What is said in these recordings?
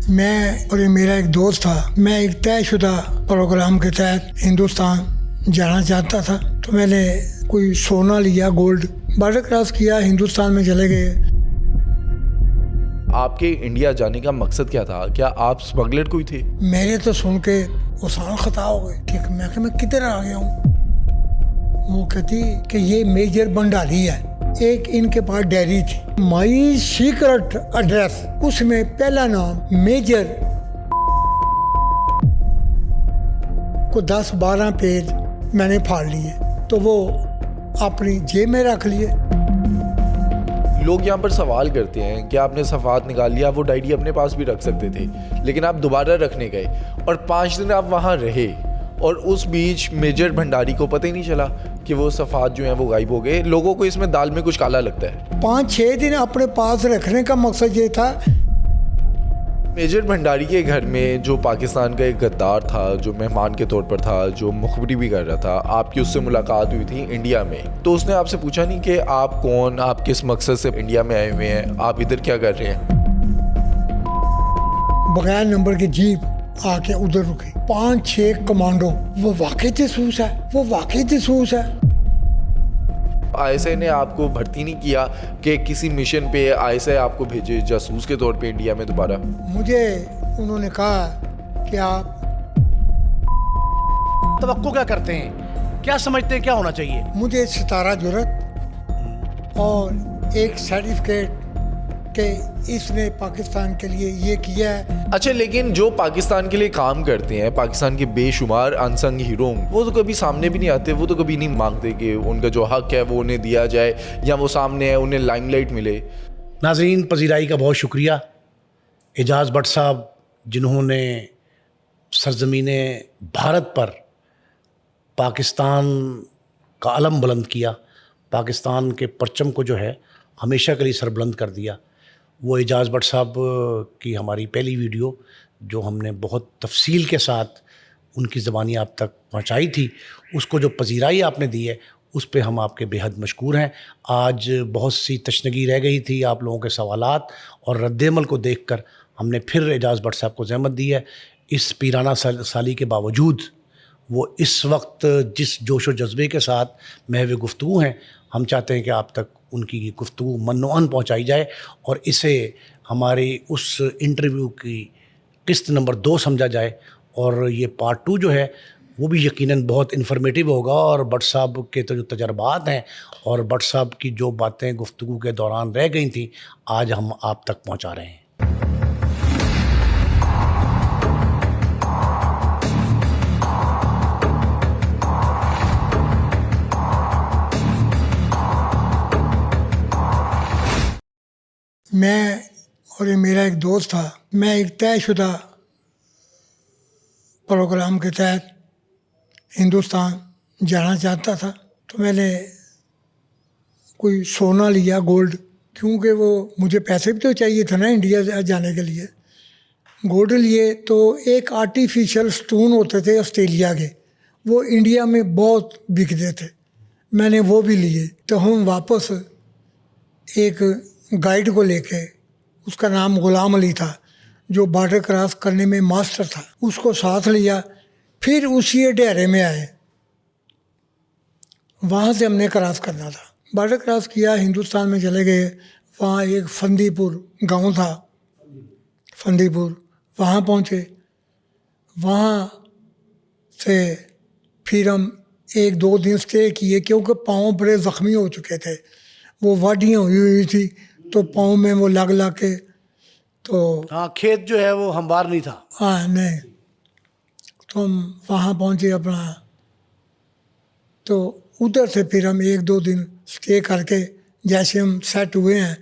मैं और ये मेरा एक दोस्त था। मैं एक तयशुदा प्रोग्राम के तहत हिंदुस्तान जाना चाहता था, तो मैंने कोई सोना लिया, गोल्ड, बॉर्डर क्रॉस किया, हिंदुस्तान में चले गए। आपके इंडिया जाने का मकसद क्या था? क्या आप स्मगलर कोई थे? मेरे तो सुन के वो सारा खता हो गए कि मैं किधर आ गया हूँ। वो कहती कि ये मेजर भंडारी है, एक इनके पास डायरी थी, माई सीक्रेट एड्रेस, उसमें पहला नाम मेजर को 10-12 पेज मैंने फाड़ लिए, तो वो अपनी जेब में रख लिए। लोग यहाँ पर सवाल करते हैं कि आपने सफ़ात निकाल लिया, वो डायरी अपने पास भी रख सकते थे, लेकिन आप दोबारा रखने गए और 5 दिन आप वहाँ रहे और उस बीच मेजर भंडारी को पता ही नहीं चला कि वो सफ़ात जो हैं वो गायब हो गए। लोगों को इसमें दाल में कुछ काला लगता है। 5-6 दिन अपने पास रखने का मकसद ये था। मेजर भंडारी के घर में जो पाकिस्तान का एक गद्दार था, जो मेहमान के तौर पर था, जो मुखबरी भी कर रहा था, आपकी उससे मुलाकात हुई थी इंडिया में, तो उसने आपसे पूछा नहीं कि आप कौन, आप किस मकसद से इंडिया में आए हुए हैं, आप इधर क्या कर रहे हैं? बगैर नंबर की जीप आके उधर रुकी, 5-6 कमांडो। वो वाकई जासूस है, वो वाकई जासूस है। आईएसआई ने आपको भर्ती नहीं किया कि किसी मिशन पे आईएसआई आपको भेजे जासूस के तौर पे इंडिया में दोबारा? मुझे उन्होंने कहा कि आप तवक्को क्या करते हैं, क्या समझते हैं क्या होना चाहिए? मुझे सितारा जुर्रत और एक सर्टिफिकेट कि इसने पाकिस्तान के लिए ये किया है। अच्छा, लेकिन जो पाकिस्तान के लिए काम करते हैं, पाकिस्तान के बेशुमार अनसंग हीरो, वो तो कभी सामने भी नहीं आते, वो तो कभी नहीं मांगते कि उनका जो हक है वो उन्हें दिया जाए या वो सामने है, उन्हें लाइमलाइट मिले। नाज़रीन, पजीराई का बहुत शुक्रिया। एजाज़ भट्ट साहब, जिन्होंने सरज़मीन भारत पर पाकिस्तान का अलम बुलंद किया, पाकिस्तान के परचम को जो है हमेशा के लिए सरबुलंद कर दिया, वो एजाज़ भट्ट साहब की हमारी पहली वीडियो जो हमने बहुत तफसील के साथ उनकी ज़बानी आप तक पहुंचाई थी, उसको जो पजीराई आपने दी है उस पे हम आपके बेहद मशकूर हैं। आज बहुत सी तशनगी रह गई थी आप लोगों के सवालात और रद्दअमल को देखकर हमने फिर एजाज़ भट्ट साहब को ज़हमत दी है। इस पीराना साली के बावजूद वो इस वक्त जिस जोश व जज्बे के साथ महव गुफ्तगू हैं, हम चाहते हैं कि आप तक उनकी गुफ्तगू मन्नोअन पहुँचाई जाए और इसे हमारी उस इंटरव्यू की किस्त नंबर 2 समझा जाए। और ये पार्ट 2 जो है वो भी यकीनन बहुत इन्फॉर्मेटिव होगा और भट्ट साहब के तो जो तजर्बात हैं और भट्ट साहब की जो बातें गुफ्तगू के दौरान रह गई थी, आज हम आप तक पहुँचा रहे हैं। मैं और ये मेरा एक दोस्त था। मैं एक तयशुदा प्रोग्राम के तहत हिंदुस्तान जाना चाहता था, तो मैंने कोई सोना लिया, गोल्ड, क्योंकि वो मुझे पैसे भी तो चाहिए था ना इंडिया जाने के लिए। गोल्ड लिए तो एक आर्टिफिशियल स्टोन होते थे ऑस्ट्रेलिया के, वो इंडिया में बहुत बिकते थे, मैंने वो भी लिए। तो हम वापस एक गाइड को लेके, उसका नाम गुलाम अली था, जो बॉर्डर क्रॉस करने में मास्टर था, उसको साथ लिया। फिर उसी डेरे में आए, वहाँ से हमने क्रॉस करना था। बॉर्डर क्रॉस किया, हिंदुस्तान में चले गए। वहाँ एक फंदीपुर गांव था, फंदीपुर, वहाँ पहुँचे। वहाँ से फिर हम 1-2 दिन स्टे किए, क्योंकि पाँव बड़े ज़ख्मी हो चुके थे, वो वादियाँ हुई थी, तो पाँव में वो लग के, तो हाँ, खेत जो है वो हमवार नहीं था। हाँ नहीं, तो हम वहाँ पहुँचे अपना। तो उधर से फिर हम 1-2 दिन स्टे करके जैसे हम सेट हुए हैं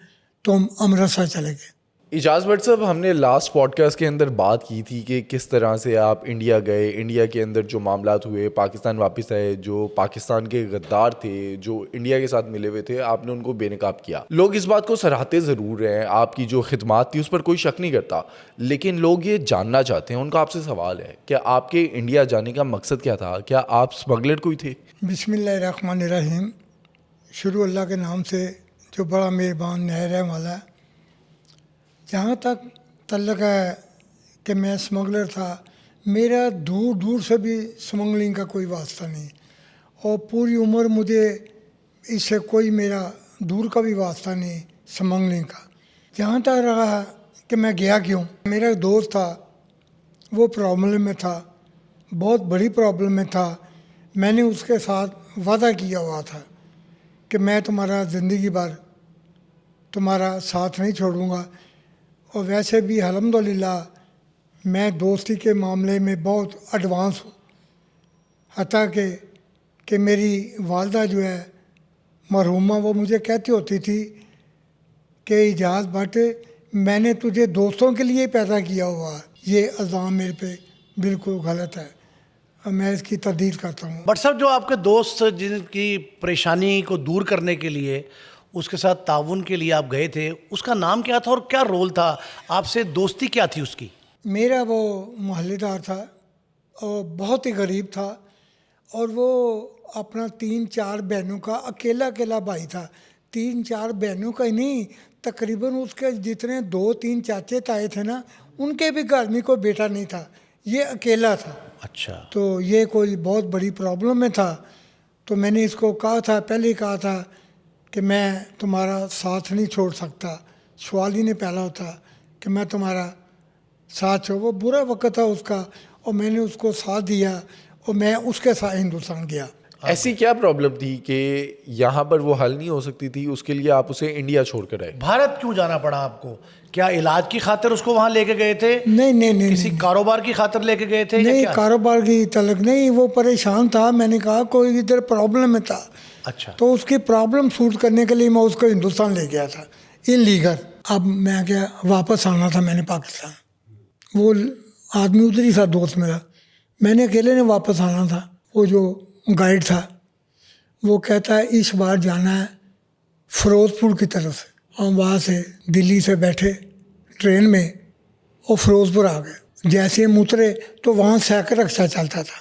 तो हम अमृतसर चले गए। इजाज़ भट्ट साहब, हमने लास्ट पॉडकास्ट के अंदर बात की थी कि किस तरह से आप इंडिया गए, इंडिया के अंदर जो मामलात हुए, पाकिस्तान वापस आए, जो पाकिस्तान के गद्दार थे जो इंडिया के साथ मिले हुए थे, आपने उनको बेनकाब किया। लोग इस बात को सराहते ज़रूर हैं, आपकी जो खिदमात थी उस पर कोई शक नहीं करता, लेकिन लोग ये जानना चाहते हैं, उनका आपसे सवाल है कि आपके इंडिया जाने का मकसद क्या था? क्या आप स्मगलर कोई थे? बिस्मिल्लाहिर्रहमानिर्रहीम, शुरू अल्लाह के नाम से जो बड़ा मेहरबान नहर है वाला है। जहाँ तक तल्लक है कि मैं स्मगलर था। मेरा दूर दूर से भी स्मगलिंग का कोई वास्ता नहीं, और पूरी उम्र मुझे इससे कोई मेरा दूर का भी वास्ता नहीं स्मगलिंग का। जहाँ तक रहा कि मैं गया क्यों, मेरा एक दोस्त था, वो प्रॉब्लम में था, बहुत बड़ी प्रॉब्लम में था। मैंने उसके साथ वादा किया हुआ था कि मैं तुम्हारा ज़िंदगी भर तुम्हारा साथ नहीं छोड़ूंगा। और वैसे भी अल्हम्दुलिल्लाह मैं दोस्ती के मामले में बहुत एडवांस हूँ। हत्ता कि मेरी वालदा जो है मरहुमा, वो मुझे कहती होती थी कि इजाज़ भट्ट, मैंने तुझे दोस्तों के लिए पैदा किया हुआ है। ये इल्ज़ाम मेरे पे बिल्कुल गलत है और मैं इसकी तरदीद करता हूँ। बट साहब, जो आपके दोस्त जिनकी परेशानी को दूर करने के लिए उसके साथ ताउन के लिए आप गए थे, उसका नाम क्या था और क्या रोल था, आपसे दोस्ती क्या थी उसकी? मेरा वो मोहल्लेदार था और बहुत ही गरीब था, और वो अपना 3-4 बहनों का अकेला अकेला भाई था। 3-4 बहनों का ही नहीं, तकरीबन उसके जितने 2-3 चाचे ताए थे ना, उनके भी घर में कोई बेटा नहीं था, ये अकेला था। अच्छा। तो ये कोई बहुत बड़ी प्रॉब्लम में था। तो मैंने इसको कहा था, पहले ही कहा था कि मैं तुम्हारा साथ नहीं छोड़ सकता। सवाल ही नहीं पहला होता कि मैं तुम्हारा साथ छोड़। वो बुरा वक्त था उसका, और मैंने उसको साथ दिया और मैं उसके साथ हिंदुस्तान गया। ऐसी क्या प्रॉब्लम थी कि यहाँ पर वो हल नहीं हो सकती थी, उसके लिए आप उसे इंडिया छोड़ कर आए? भारत क्यों जाना पड़ा आपको? क्या इलाज की खातिर उसको वहाँ लेके गए थे? नहीं किसी कारोबार की खातिर लेके गए थे या नहीं, क्या? कारोबार की तलक नहीं, वो परेशान था। मैंने कहा कोई इधर प्रॉब्लम में था, अच्छा। तो उसकी प्रॉब्लम सूट करने के लिए मैं उसको हिंदुस्तान ले गया था इनलीगल। अब मैं क्या, वापस आना था मैंने पाकिस्तान। वो आदमी उधर ही था, दोस्त मेरा, मैंने अकेले ने वापस आना था। वो जो गाइड था वो कहता है इस बार जाना है फ़िरोज़पुर की तरफ से। हम वहाँ से दिल्ली से बैठे ट्रेन में और फ़िरोज़पुर आ गए। जैसे हम उतरे तो वहाँ साइकिल रिक्शा चलता था,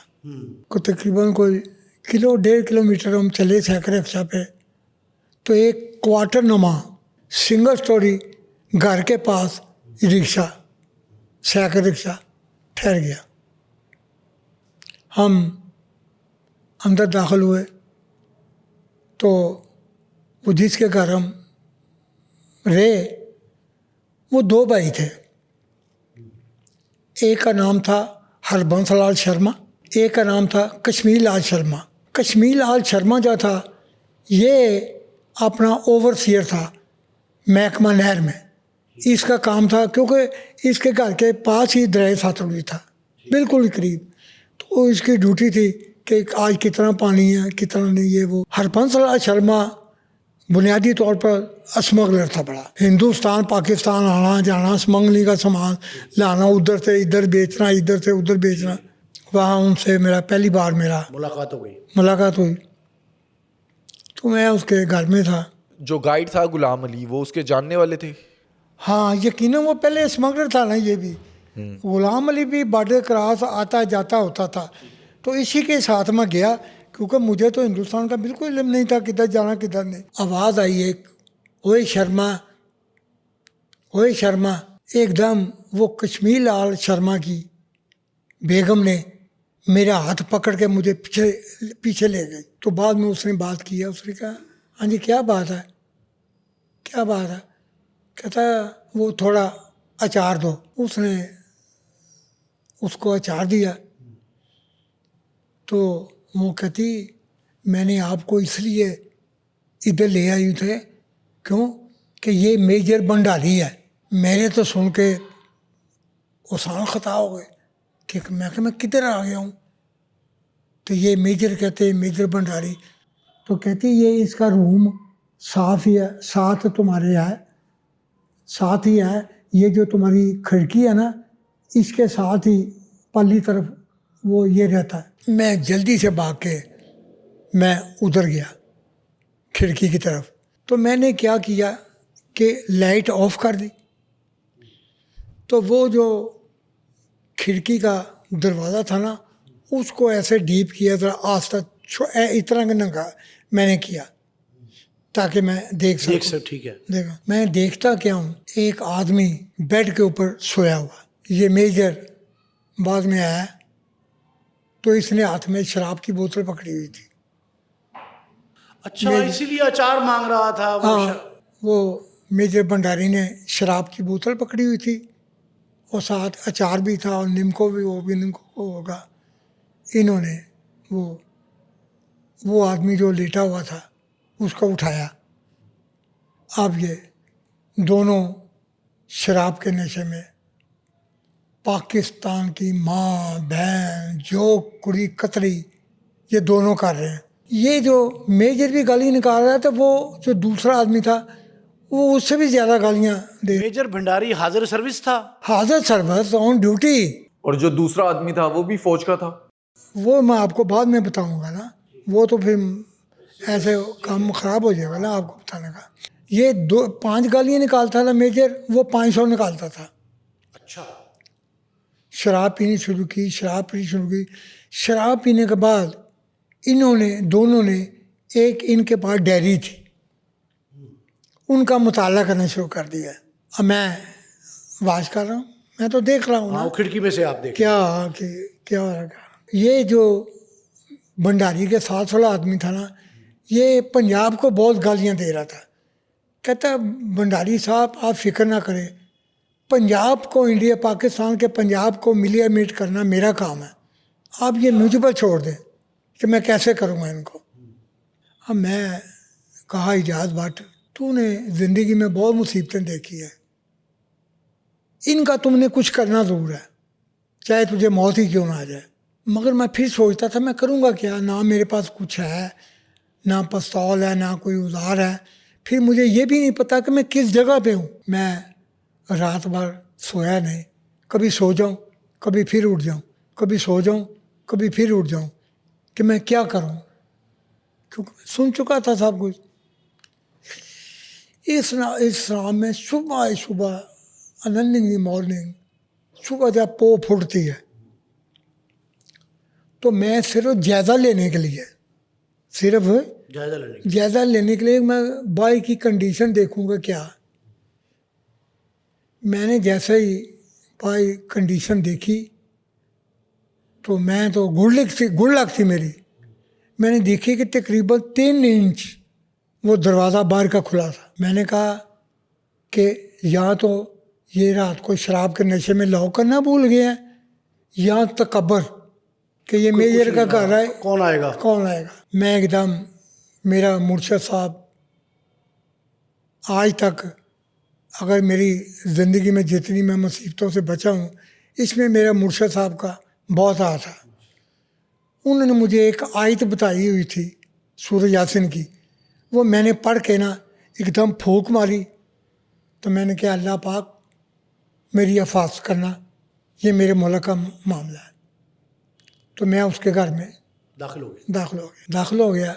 को तकरीबन कोई 1.5 किलोमीटर हम चले साइकिल रिक्शा पे। तो एक क्वार्टर नुमा सिंगल स्टोरी घर के पास रिक्शा, साइकिल रिक्शा ठहर गया। हम अंदर दाखिल हुए तो वो जिसके घर हम रहे वो 2 भाई थे। एक का नाम था हरबंस लाल शर्मा, एक का नाम था कश्मीर लाल शर्मा। कश्मीर लाल शर्मा जो था ये अपना ओवरसियर था महकमा नहर में। इसका काम था, क्योंकि इसके घर के पास ही दरिया सतलुज था, बिल्कुल ही करीब। तो इसकी ड्यूटी थी कि आज कितना पानी है कितना नहीं। ये वो हरबंस लाल शर्मा बुनियादी तौर पर स्मगलर था बड़ा। हिंदुस्तान पाकिस्तान आना जाना, स्मगलिंग का सामान लाना, उधर से इधर बेचना, इधर से उधर बेचना। वहाँ उनसे मेरा पहली बार मुलाकात हुई। तो मैं उसके घर में था। जो गाइड था गुलाम अली, वो उसके जानने वाले थे? हाँ, यकीनन वो पहले स्मगलर था ना। ये भी गुलाम अली भी बॉर्डर क्रॉस आता जाता होता था। तो इसी के साथ मैं गया, क्योंकि मुझे तो हिंदुस्तान का बिल्कुल इल्म नहीं था किधर जाना किधर नहीं। आवाज़ आई एक, ओए शर्मा, ओए शर्मा। एकदम वो कश्मीर लाल शर्मा की बेगम ने मेरा हाथ पकड़ के मुझे पीछे ले गई। तो बाद में उसने बात किया, उसने कहा हाँ जी क्या बात है, क्या बात है? कहता वो थोड़ा अचार दो। उसने उसको अचार दिया। तो वो कहती मैंने आपको इसलिए इधर ले आई थे, क्यों कि ये मेजर भंडारी है। मैंने तो सुन के उसान ख़ता हो गए कि मैं किधर आ गया हूँ। तो ये मेजर कहते मेजर भंडारी। तो कहती ये इसका रूम साफ ही है, साथ तुम्हारे है, साथ ही है। ये जो तुम्हारी खिड़की है ना, इसके साथ ही पल्ली तरफ वो ये रहता है। मैं जल्दी से भाग के मैं उधर गया खिड़की की तरफ। तो मैंने क्या किया कि लाइट ऑफ कर दी। तो वो जो खिड़की का दरवाज़ा था ना, उसको ऐसे डीप किया, ज़रा आस्ता इतना नंगा मैंने किया ताकि मैं देख सकूं। ठीक है। देखो मैं देखता क्या हूँ, एक आदमी बेड के ऊपर सोया हुआ, ये मेजर बाद में आया तो इसने हाथ में शराब की बोतल पकड़ी हुई थी। अच्छा, इसीलिए अचार मांग रहा था वो। हाँ, वो मेजर भंडारी ने शराब की बोतल पकड़ी हुई थी और साथ अचार भी था और निम्को भी, वो भी निम्को को होगा। इन्होंने वो आदमी जो लेटा हुआ था उसको उठाया। अब ये दोनों शराब के नशे में पाकिस्तान की माँ बहन जो कुड़ी कतरी ये दोनों कर रहे हैं। ये जो मेजर भी गाली निकाल रहा था, वो जो दूसरा आदमी था वो उससे भी ज़्यादा गालियाँ दे। मेजर भंडारी हाजिर सर्विस था। हाजिर सर्विस ऑन ड्यूटी। और जो दूसरा आदमी था वो भी फौज का था। वो मैं आपको बाद में बताऊंगा ना, वो तो फिर ऐसे काम खराब हो जाएगा ना आपको बताने का। ये 5 गालियाँ निकालता था मेजर, वो 500 निकालता था। अच्छा, शराब पीनी शुरू की, शराब पीनी शुरू की। शराब पीने के बाद इन्होंने दोनों ने एक इनके पास डायरी थी, उनका मुताला करना शुरू कर दिया। अब मैं वाच कर रहा हूँ, मैं तो देख रहा हूँ ना हाँ, खिड़की में से आप देख। क्या हो रहा है। ये जो भंडारी के साथ वाला आदमी था ना, ये पंजाब को बहुत गालियाँ दे रहा था। कहता भंडारी साहब आप फिक्र ना करें, पंजाब को, इंडिया पाकिस्तान के पंजाब को मिलियमेट करना मेरा काम है, आप ये मुझ पर छोड़ दें कि मैं कैसे करूँगा इनको। अब मैं कहा इजाज़ भट्ट, तूने ज़िंदगी में बहुत मुसीबतें देखी है, इनका तुमने कुछ करना ज़रूर है, चाहे तुझे मौत ही क्यों ना आ जाए। मगर मैं फिर सोचता था मैं करूँगा क्या, ना मेरे पास कुछ है, ना पिस्तौल है, ना कोई औजार है। फिर मुझे ये भी नहीं पता कि मैं किस जगह पे हूँ। मैं रात भर सोया नहीं, कभी सो जाऊँ कभी फिर उठ जाऊँ, कभी सो जाऊँ कभी फिर उठ जाऊँ कि मैं क्या करूँ, क्योंकि सुन चुका था सब कुछ। इस राम में सुबह अर्ली इन दी मॉर्निंग, सुबह जब पो फूटती है तो मैं सिर्फ जायज़ा लेने के लिए, जायज़ा लेने के लिए मैं बाइक की कंडीशन देखूंगा क्या। मैंने जैसे ही बाइक कंडीशन देखी तो मैं तो गुड़ लग थी मेरी। मैंने देखी कि तकरीबन 3 इंच वो दरवाज़ा बाहर का खुला था। मैंने कहा कि या तो ये रात को शराब के नशे में लॉक करना भूल गए हैं, या तकब्बर कि ये मेजर का घर है, कौन आएगा। मैं एकदम, मेरा मुर्शद साहब आज तक, अगर मेरी ज़िंदगी में जितनी मैं मुसीबतों से बचा हूँ, इसमें मेरा मुर्शद साहब का बहुत हाथ था। उन्होंने मुझे एक आयत बताई हुई थी सूरह यासीन की, वो मैंने पढ़ के ना एकदम फूंक मारी। तो मैंने कहा अल्लाह पाक मेरी हिफाज़त करना, ये मेरे मुल्क का मामला है। तो मैं उसके घर में दाखिल हो गया।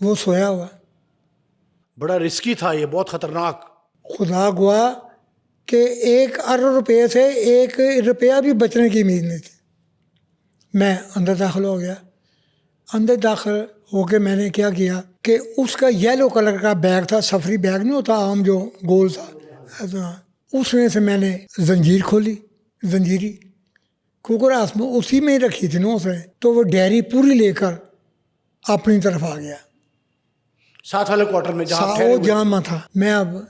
वो सोया हुआ। बड़ा रिस्की था ये, बहुत खतरनाक। खुदा गवा कि 1 अरब रुपये से 1 रुपया भी बचने की उम्मीद नहीं थी। मैं अंदर दाखिल हो गया। अंदर दाखिल होके मैंने क्या किया कि उसका येलो कलर का बैग था, सफरी बैग नहीं होता आम जो गोल था, उसमें से मैंने जंजीर खोली, जंजीरी कुकर में उसी में ही रखी थी ना उसने। तो वो डायरी पूरी लेकर अपनी तरफ आ गया, साथ वाले क्वार्टर में जहाँ मैं था। मैं अब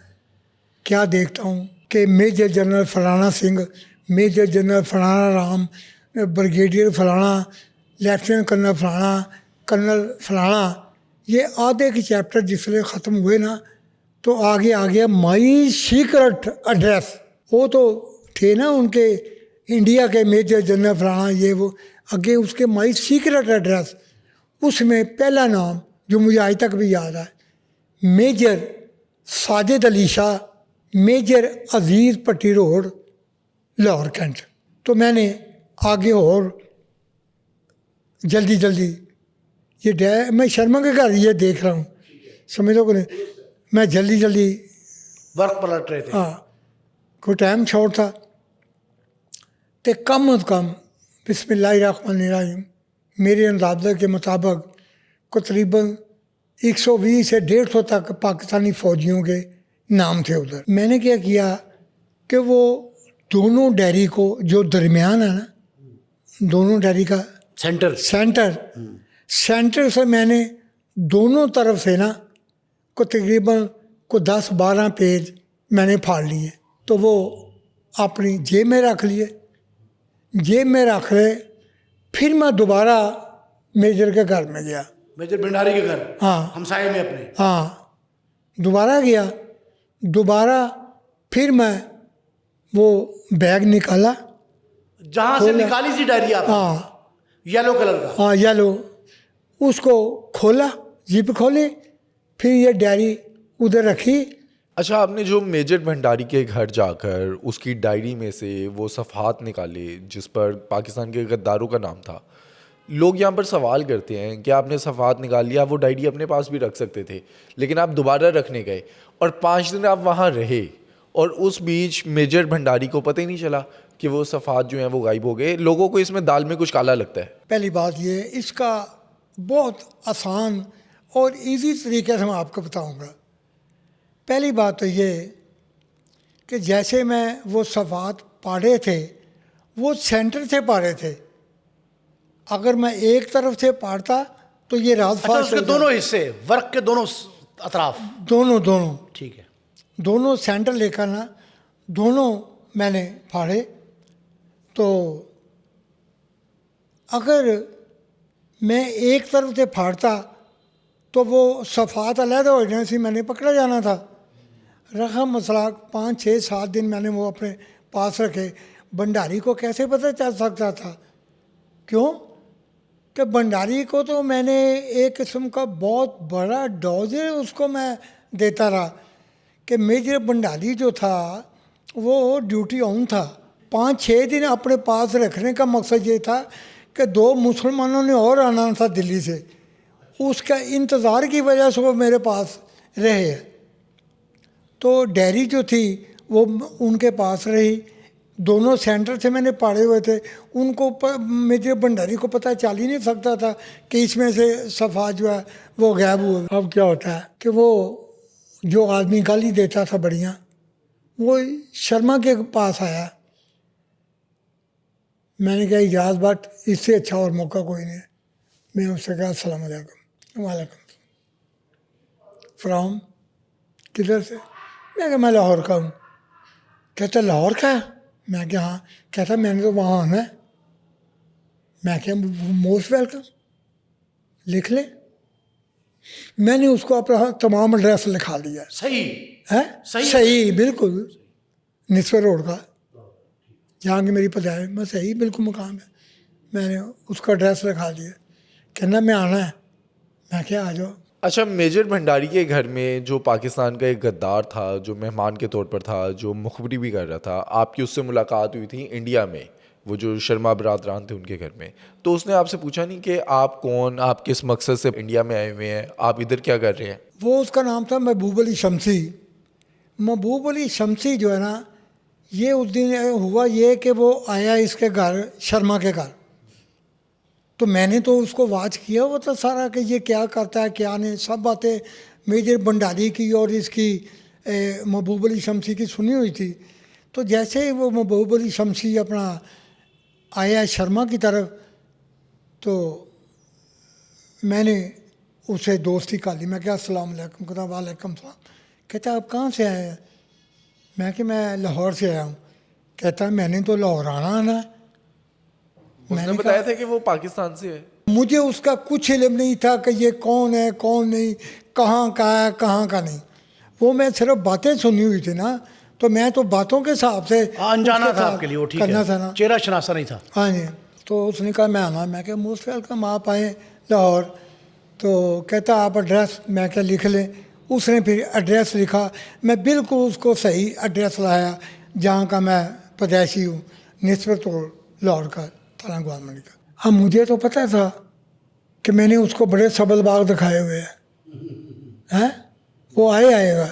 क्या देखता हूँ कि मेजर जनरल फलाना सिंह, मेजर जनरल फलाना राम, ब्रिगेडियर फलाना, लेफ्टिनेंट कर्नल फलाना, कर्नल फलाना, ये आधे के चैप्टर जिससे ख़त्म हुए ना, तो आगे आ गया माई सीक्रेट एड्रेस। वो तो थे ना उनके इंडिया के मेजर जनरल फलाना, ये वो, आगे उसके माई सीक्रेट एड्रेस, उसमें पहला नाम जो मुझे आज तक भी याद है, मेजर साजिद अली शाह, मेजर अजीज़ पट्टी रोड, लाहौर कैंट। तो मैंने आगे और जल्दी ये मैं शर्मा के घर ये देख रहा हूँ, समझो कि नहीं, मैं जल्दी वर्क पलट रहे थे। हाँ, कोई टाइम शॉर्ट था। तो कम अज़ कम बिस्मिल्लाहिर्रहमानिर्रहीम मेरे अंदाज़े के मुताबिक तकरीबन 120 से 150 तक पाकिस्तानी फ़ौजियों के नाम थे उधर। मैंने क्या किया कि वो दोनों डायरी को जो दरमियान है ना, दोनों डायरी का सेंटर सेंटर से मैंने दोनों तरफ से ना को तकरीबन को 10-12 पेज मैंने फाड़ लिए, तो वो अपनी जेब में रख लिए। जेब में रख ले, फिर मैं दोबारा मेजर के घर में गया। मेजर भंडारी के घर, हाँ हमसाये में अपने। हाँ, दोबारा गया। दोबारा फिर मैं वो बैग निकाला। जहां से निकाली थी डायरी आप, हाँ येलो कलर का। हाँ येलो, उसको खोला, जिप खोली, फिर ये डायरी उधर रखी। अच्छा, आपने जो मेजर भंडारी के घर जाकर उसकी डायरी में से वो सफ़हात निकाले जिस पर पाकिस्तान के गद्दारों का नाम था, लोग यहाँ पर सवाल करते हैं कि आपने सफ़हात निकाल लिया, वो डायरी अपने पास भी रख सकते थे, लेकिन आप दोबारा रखने गए और 5 दिन आप वहाँ रहे और उस बीच मेजर भंडारी को पता ही नहीं चला कि वो सफ़हात जो हैं वो गायब हो गए। लोगों को इसमें दाल में कुछ काला लगता है। पहली बात ये, इसका बहुत आसान और इजी तरीके से मैं आपको बताऊंगा। पहली बात तो ये कि जैसे मैं वो सफ़हात पढ़े थे, वो सेंटर से पढ़े थे। अगर मैं एक तरफ से पढ़ता तो ये रात अच्छा, उसके दोनों हिस्से, वर्क के दोनों अतराफ, दोनों ठीक है, दोनों सेंटर लेकर ना दोनों मैंने फाड़े। तो अगर मैं एक तरफ से फाड़ता तो वो सफ़ात अलहदा हो जाने से मैंने पकड़ा जाना था। रखा मसला, 5-6-7 दिन मैंने वो अपने पास रखे। भंडारी को कैसे पता चल सकता था? क्यों कि भंडारी को तो मैंने एक किस्म का बहुत बड़ा डोज उसको मैं देता रहा कि मेजर भंडारी जो था वो ड्यूटी ऑन था। 5-6 दिन अपने पास रखने का मकसद ये था कि 2 मुसलमानों ने और आना था दिल्ली से, उसका इंतज़ार की वजह से वो मेरे पास रहे। तो डायरी जो थी वो उनके पास रही। दोनों सेंटर से मैंने पढ़े हुए थे, उनको मेजर भंडारी को पता चल ही नहीं सकता था कि इसमें से सफ़ा जो है वो गायब हुआ। अब क्या होता है कि वो जो आदमी गाली देता था बढ़िया, वो शर्मा के पास आया। मैंने कहा इजाज़ बट इससे अच्छा और मौका कोई नहीं है। मैं उससे कहा अस्सलाम वालेकुम। वालेकुम। फ्रॉम किधर से? मैं कहा मैं लाहौर का हूँ। कहता लाहौर का? मैं क्या हाँ। कहता मैंने तो वहाँ आना है। मैं क्या मोस्ट वेलकम, लिख ले। मैंने उसको अपना तमाम एड्रेस लिखा दिया। सही है सही बिल्कुल, निस्वर रोड का, जहाँ की मेरी पता मैं सही बिल्कुल मकाम है। मैंने उसका एड्रेस लिखा दिया। कहना मैं आना है। मैं क्या आ जाओ। अच्छा, मेजर भंडारी के घर में जो पाकिस्तान का एक गद्दार था, जो मेहमान के तौर पर था, जो मुखबरी भी कर रहा था, आपकी उससे मुलाकात हुई थी इंडिया में, वो जो शर्मा बरादरान थे उनके घर में। तो उसने आपसे पूछा नहीं कि आप कौन, आप किस मकसद से इंडिया में आए हुए हैं, आप इधर क्या कर रहे हैं? वो उसका नाम था महबूब अली शमसी। महबूब अली शमसी जो है ना, ये उस दिन हुआ ये कि वो आया इसके घर, शर्मा के घर। तो मैंने तो उसको वाच किया हुआ था सारा कि ये क्या करता है क्या नहीं, सब बातें मेजर भंडारी की और इसकी महबूब अली शमसी की सुनी हुई थी। तो जैसे ही वो महबूब अली शमसी अपना आया शर्मा की तरफ, तो मैंने उसे दोस्ती कर ली। मैं क्या अस्सलाम वालेकुम। कहता वालेकुम सलाम। कहता आप कहाँ से आए हैं? मैं कि मैं लाहौर से आया हूँ। कहता मैंने तो लाहौर आना है। उसने बताया था कि वो पाकिस्तान से है। मुझे उसका कुछ इल्म नहीं था कि ये कौन है कौन नहीं, कहाँ का है कहाँ का नहीं। वो मैं सिर्फ बातें सुनी हुई थी ना, तो मैं तो बातों के हिसाब से अनजाना था आपके लिए, वो ठीक करना है, था ना, चेहरा शनासा नहीं था। हाँ जी। तो उसने कहा मैं आना। मैं क्या मोस्ट वेलकम, आप आए लाहौर। तो कहता आप एड्रेस, मैं क्या लिख लें। उसने फिर एड्रेस लिखा। मैं बिल्कुल उसको सही एड्रेस लाया जहाँ का मैं पैदाइशी हूँ, निस्बत लाहौर का, थाना गवर्नमेंट का। अब मुझे तो पता था कि मैंने उसको बड़े सबल बाग दिखाए हुए हैं। वो आएगा।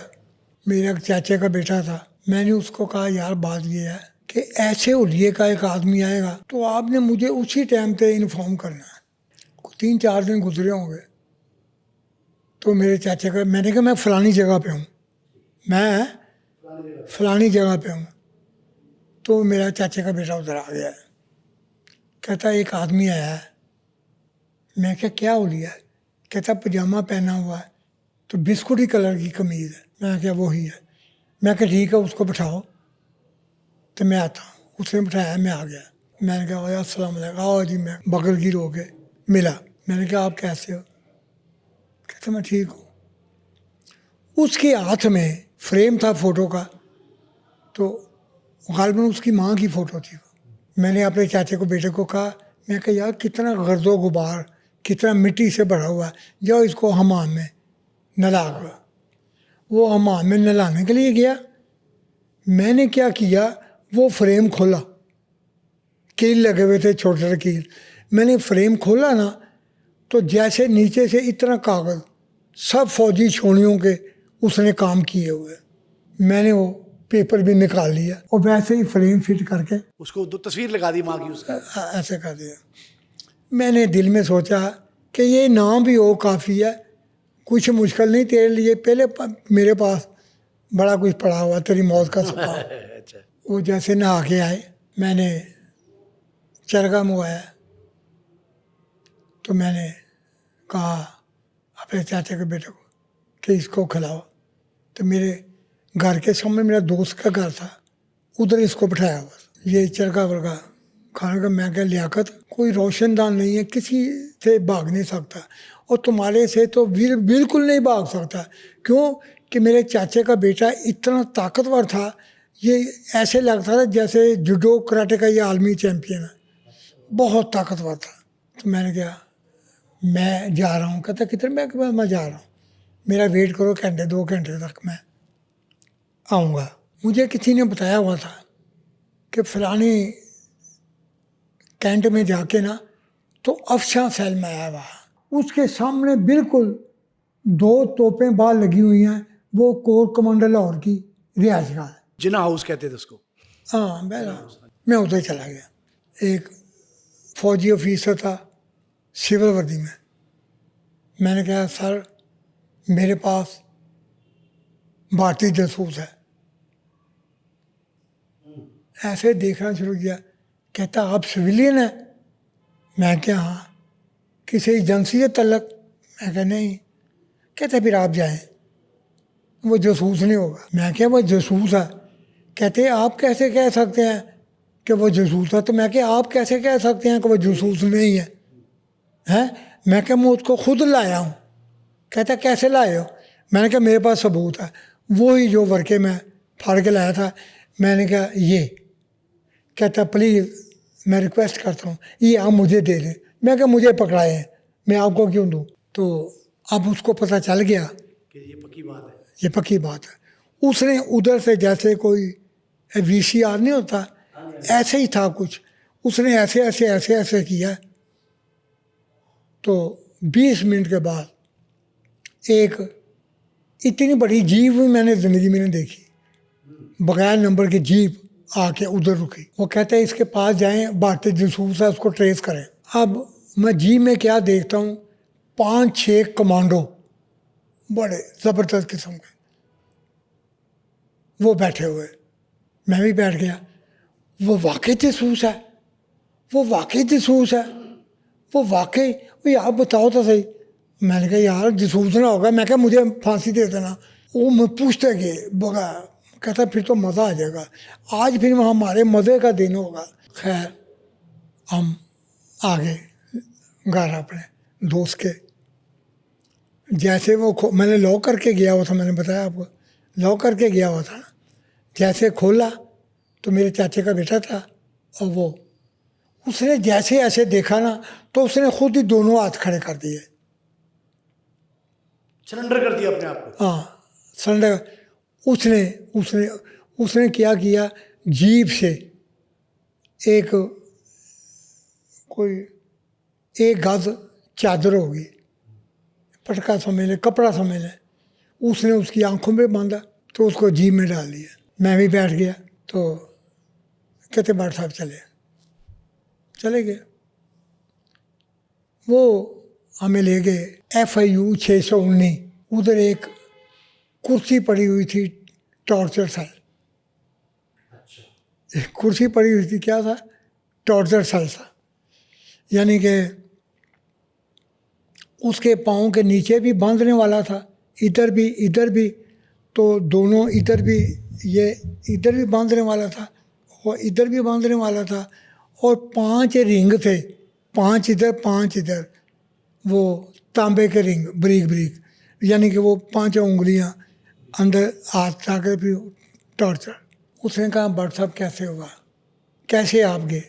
मेरे एक चाचे का बेटा था। मैंने उसको कहा यार बात ये है कि ऐसे हुलिये का एक आदमी आएगा तो आपने मुझे उसी टाइम पे इन्फॉर्म करना है। 3-4 दिन गुजरे होंगे तो मेरे चाचे का, मैंने कहा मैं फ़लानी जगह पे हूँ, मैं फ़लानी जगह पे हूँ। तो मेरा चाचे का बेटा उधर आ गया, कहता एक आदमी आया है। मैं क्या हो लिया है? कहता पजामा पहना हुआ है तो बिस्कुटी कलर की कमीज़ है। मैं क्या वही है? मैं क्या ठीक है, उसको बिठाओ तो मैं आता हूँ। उसने बिठाया, मैं आ गया। मैंने कहा अस्सलाम वालेकुम। आओ जी। मैं बगल गिर हो के मिला। मैंने कहा आप कैसे हो? कहते मैं ठीक हूँ। उसके हाथ में फ्रेम था फ़ोटो का, तो गालिबन उसकी माँ की फ़ोटो थी। मैंने अपने चाचे को बेटे को कहा, मैं कहा यार कितना गर्दो गुबार, कितना मिट्टी से भरा हुआ है, जाओ इसको हमाम में नला कर। वो हमाम में नलाने के लिए गया। मैंने क्या किया, वो फ्रेम खोला, कील लगे हुए थे, छोटे छोटे कील। मैंने फ्रेम खोला ना, तो जैसे नीचे से इतना कागज़, सब फौजी छोड़ियों के उसने काम किए हुए। मैंने वो पेपर भी निकाल लिया और वैसे ही फ्रेम फिट करके उसको दो तस्वीर लगा दी माँ की उसका। ऐसे कर दिया। मैंने दिल में सोचा कि ये नाम भी हो काफ़ी है, कुछ मुश्किल नहीं तेरे लिए। पहले मेरे पास बड़ा कुछ पड़ा हुआ, तेरी मौत का सवाल। अच्छा। वो जैसे नहा के आए, मैंने चरखा मुआया, तो मैंने कहा अपने चाचा के बेटे को कि इसको खिलाओ। तो मेरे घर के सामने मेरा दोस्त का घर था, उधर इसको बिठाया हुआ। ये चरखा वर्गा खाने का। मैं क्या लियाकत, कोई रोशनदान नहीं है, किसी से भाग नहीं सकता, और तुम्हारे से तो बिल्कुल नहीं भाग सकता। क्यों कि मेरे चाचे का बेटा इतना ताकतवर था, ये ऐसे लगता था जैसे जूडो कराटे का ये आलमी चैम्पियन है, बहुत ताकतवर था। तो मैंने कहा मैं जा रहा हूँ। कहता कितने? मैं जा रहा हूँ, मेरा वेट करो घंटे 2 घंटे तक मैं आऊँगा। मुझे किसी ने बताया हुआ था कि फलानी कैंट में जाके ना तो अफशां सेल में आया हुआ, उसके सामने बिल्कुल 2 तोपें बाहर लगी हुई हैं, वो कोर कमांडर लाहौर की रिहाइश गाह है। जिना हाउस कहते थे उसको। हाँ मैं उधर चला गया। एक फौजी ऑफिसर था सिविल वर्दी में। मैंने कहा सर मेरे पास भारतीय जासूस है। ऐसे देखना शुरू किया। कहता आप सिविलियन है? मैं क्या हाँ। किसी एजेंसी से तल्लक? मैं क्या नहीं। कहते फिर आप जाएं, वो जासूस नहीं होगा। मैं क्या वो जासूस है? कहते आप कैसे कह सकते हैं कि वो जासूस है? तो मैं क्या आप कैसे कह सकते हैं कि वो जासूस नहीं है? हैं? मैं क्या मैं उसको खुद लाया हूँ। कहता कैसे लाए हो? मैंने कहा मेरे पास सबूत है, वो ही जो वर्के मैं फाड़ के लाया था। मैंने कहा ये। कहता प्लीज़ मैं रिक्वेस्ट करता हूँ ये आप मुझे दे दें। मैं कहा मुझे पकड़ाए हैं, मैं आपको क्यों दूँ? तो अब उसको पता चल गया कि ये पक्की बात है। ये पक्की बात है। उसने उधर से जैसे कोई VCR नहीं होता, ऐसे ही था कुछ। उसने ऐसे ऐसे ऐसे ऐसे किया, तो 20 मिनट के बाद एक इतनी बड़ी जीप भी मैंने ज़िंदगी में नहीं देखी, बगैर नंबर की जीप आके उधर रुकी। वो कहते हैं इसके पास जाएं, भारतीय जासूस है, उसको ट्रेस करें। अब मैं जीप में क्या देखता हूँ, 5-6 कमांडो बड़े ज़बरदस्त किस्म के वो बैठे हुए। मैं भी बैठ गया। वो वाकई जासूस है, वो वाकई जासूस है, वो वाकई। भाई आप बताओ तो सही। मैंने कहा यार जासूस ना होगा। मैं कहा मुझे फांसी दे देना। वो मैं पूछते गए बगा। कहता फिर तो मज़ा आ जाएगा, आज फिर हमारे मज़े का दिन होगा। खैर हम आगे घर अपने दोस्त के, जैसे वो मैंने लॉक करके गया हुआ था, मैंने बताया आपको लॉक करके गया हुआ था। जैसे खोला तो मेरे चाचे का बेटा था, और वो उसने जैसे ऐसे देखा ना तो उसने खुद ही दोनों हाथ खड़े कर दिए। सरेंडर कर दिया अपने आप को। हाँ सरेंडर। उसने उसने उसने क्या किया, जीप से एक कोई 1 गज चादर होगी, पटका समझ ले, कपड़ा समझ ले, उसने उसकी आंखों में बांधा तो उसको जीप में डाल दिया। मैं भी बैठ गया। तो कहते भाट साहब चले गए। वो हमें ले गए FIU 619। उधर एक कुर्सी पड़ी हुई थी, टॉर्चर सेल। एक कुर्सी पड़ी हुई थी, क्या था, टॉर्चर सेल था, यानी कि उसके पाँव के नीचे भी बांधने वाला था, इधर भी, तो दोनों इधर भी, ये इधर भी बांधने वाला था और इधर भी बांधने वाला था, और 5 रिंग थे, 5 इधर 5 इधर, वो तांबे के रिंग ब्रीक ब्रीक, यानी कि वो 5 उंगलियां अंदर हाथ जाकर भी टॉर्चर। उसने कहा भट्ट साहब कैसे हुआ, कैसे आप गए?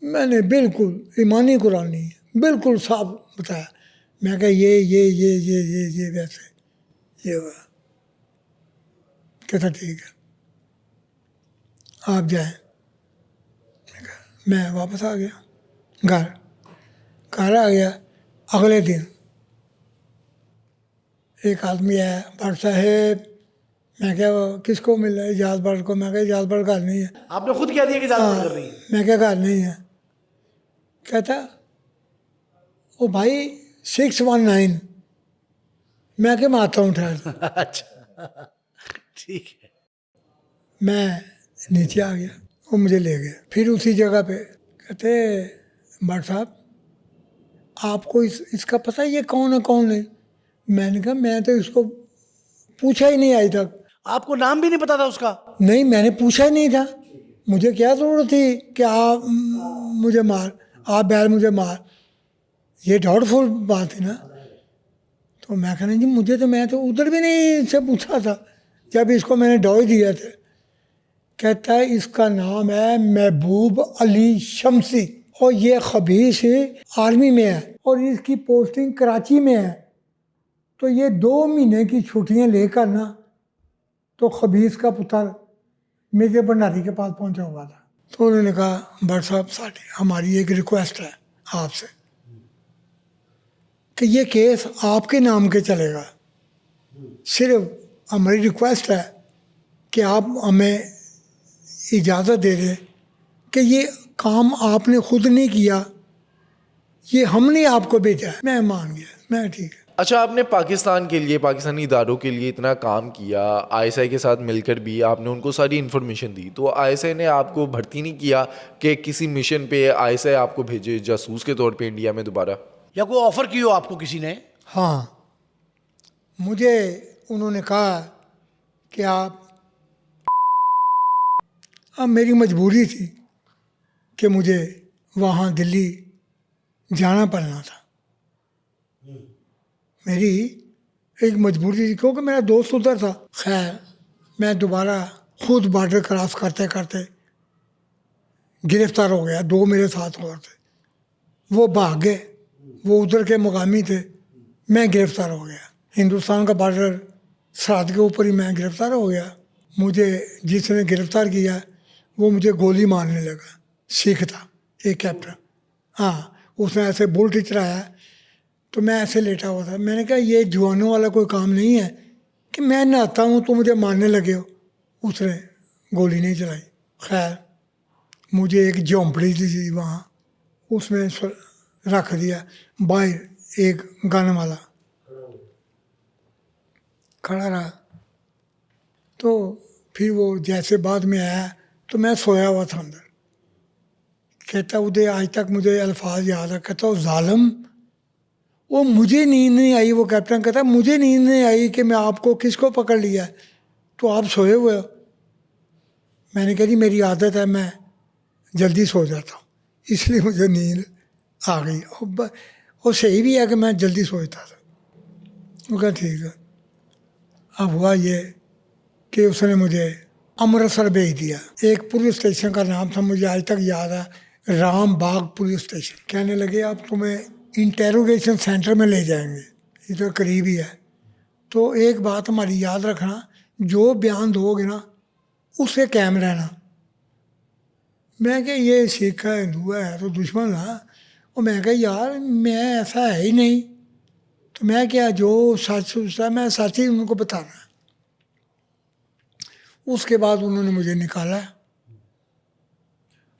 मैंने बिल्कुल ईमानी कुरानी बिल्कुल साफ बताया। मैं कहा ये वैसे ये हुआ। कहता ठीक है आप जाएं। मैं वापस आ गया घर आ गया। अगले दिन एक आदमी आया, भट्ट साहब, मैं क्या किसको मिल रहा है? इजाज़ भट्ट को। मैं क्या इजाज़ भट्ट घर नहीं है। आपने खुद कह दिया कि ज़्यादा कर रही है। मैं क्या घर नहीं है? कहता ओ भाई 619। मैं क्या आता हूँ ठहर। अच्छा ठीक है। मैं नीचे आ गया, वो मुझे ले गया। फिर उसी जगह पे कहते भट्ट साहब आपको इसका पता है ये कौन है कौन नहीं? मैंने कहा मैं तो इसको पूछा ही नहीं आज तक। आपको नाम भी नहीं पता था उसका? नहीं, मैंने पूछा ही नहीं था। मुझे क्या ज़रूरत थी कि आप मुझे मार, आप बैल मुझे मार, ये डाउटफुल बात है ना। तो मैं कहना जी मुझे तो, मैं तो उधर भी नहीं इससे पूछा था जब इसको मैंने डॉय दिया था। कहता है इसका नाम है महबूब अली शमसी और ये खबीस आर्मी में है और इसकी पोस्टिंग कराची में है। तो ये 2 महीने की छुट्टियां लेकर ना तो खबीस का पुत्र मेरे भंडारी के पास पहुंचा हुआ था। तो उन्होंने कहा भट्ट साहब साडी हमारी एक रिक्वेस्ट है आपसे कि ये केस आपके नाम के चलेगा। सिर्फ हमारी रिक्वेस्ट है कि आप हमें इजाज़त दे दें कि ये काम आपने खुद नहीं किया, ये हमने आपको भेजा है। मैं मान गया, मैं ठीक है। अच्छा, आपने पाकिस्तान के लिए, पाकिस्तानी इदारों के लिए इतना काम किया, आईएसआई के साथ मिलकर भी आपने उनको सारी इन्फॉर्मेशन दी, तो आईएसआई ने आपको भर्ती नहीं किया कि किसी मिशन पे आईएसआई आपको भेजे जासूस के तौर पे इंडिया में दोबारा? या कोई ऑफर की हो आपको किसी ने? हाँ, मुझे उन्होंने कहा कि आप, अब मेरी मजबूरी थी कि मुझे वहाँ दिल्ली जाना पड़ना था। मेरी एक मजबूरी थी क्योंकि मेरा दोस्त उधर था। खैर मैं दोबारा खुद बॉर्डर क्रॉस करते करते गिरफ्तार हो गया। 2 मेरे साथ और थे, वो भाग गए, वो उधर के मुकामी थे, मैं गिरफ्तार हो गया। हिंदुस्तान का बॉर्डर सरहद के ऊपर ही मैं गिरफ्तार हो गया। मुझे जिसने गिरफ्तार किया वो मुझे गोली मारने लगा। सिख था एक कैप्टन, हाँ, उसने ऐसे बुलेट चलाया तो मैं ऐसे लेटा हुआ था। मैंने कहा ये जवानों वाला कोई काम नहीं है कि मैं नहाता हूँ तो मुझे मारने लगे हो। उसने गोली नहीं चलाई। खैर मुझे एक झोंपड़ी थी वहाँ, उसमें रख दिया, बाहर एक गन वाला खड़ा रहा। तो फिर वो जैसे बाद में आया तो मैं सोया हुआ था अंदर। कहता उदय आज तक मुझे अल्फाज याद है, कहता वो जालिम, वो मुझे नींद नहीं आई। वो कैप्टन कहता मुझे नींद नहीं आई कि मैं आपको किसको पकड़ लिया है, तो आप सोए हुए हो। मैंने कहा जी मेरी आदत है, मैं जल्दी सो जाता हूँ, इसलिए मुझे नींद आ गई। और सही भी है कि मैं जल्दी सोचता था। वो कहा ठीक है। अब हुआ ये कि उसने मुझे अमृतसर भेज दिया। एक पुलिस स्टेशन का नाम था, मुझे आज तक याद है, राम बाग पुलिस स्टेशन। कहने लगे अब तुम्हें इंटेरोगेशन सेंटर में ले जाएंगे, इधर करीब ही है। तो एक बात हमारी याद रखना, जो बयान दोगे ना उससे कायम रहना। मैं क्या ये सिख है हिंदू है तो दुश्मन है। और मैं कहा यार मैं ऐसा है ही नहीं, तो मैं क्या जो सच सोचता मैं सच ही उनको बताना है। उसके बाद उन्होंने मुझे निकाला।